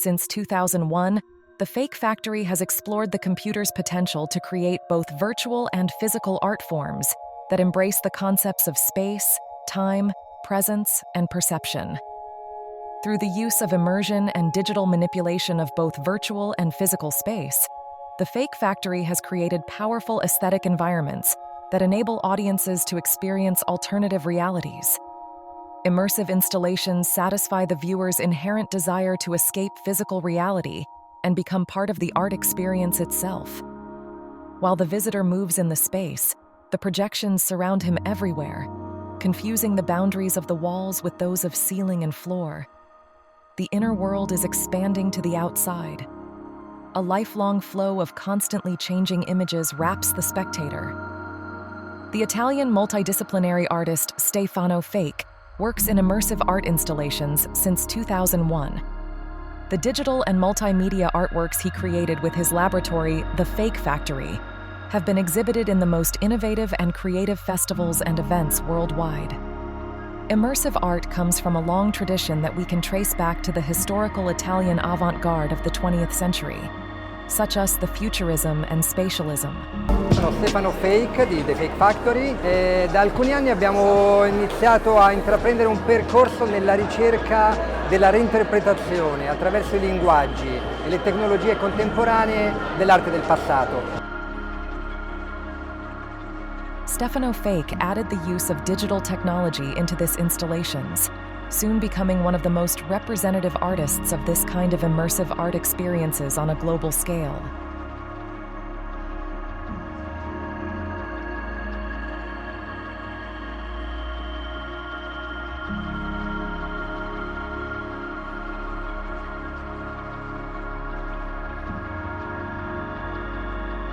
Since 2001, the Fake Factory has explored the computer's potential to create both virtual and physical art forms that embrace the concepts of space, time, presence, and perception. Through the use of immersion and digital manipulation of both virtual and physical space, the Fake Factory has created powerful aesthetic environments that enable audiences to experience alternative realities. Immersive installations satisfy the viewer's inherent desire to escape physical reality and become part of the art experience itself. While the visitor moves in the space, the projections surround him everywhere, confusing the boundaries of the walls with those of ceiling and floor. The inner world is expanding to the outside. A lifelong flow of constantly changing images wraps the spectator. The Italian multidisciplinary artist Stefano Fake works in immersive art installations since 2001. The digital and multimedia artworks he created with his laboratory, The Fake Factory, have been exhibited in the most innovative and creative festivals and events worldwide. Immersive art comes from a long tradition that we can trace back to the historical Italian avant-garde of the 20th century, such as the Futurism and Spatialism. Sono Stefano Fake di The Fake Factory e da alcuni anni abbiamo iniziato a intraprendere un percorso nella ricerca della reinterpretazione attraverso i linguaggi e le tecnologie contemporanee dell'arte del passato. Stefano Fake added the use of digital technology into this installations, soon becoming one of the most representative artists of this kind of immersive art experiences on a global scale.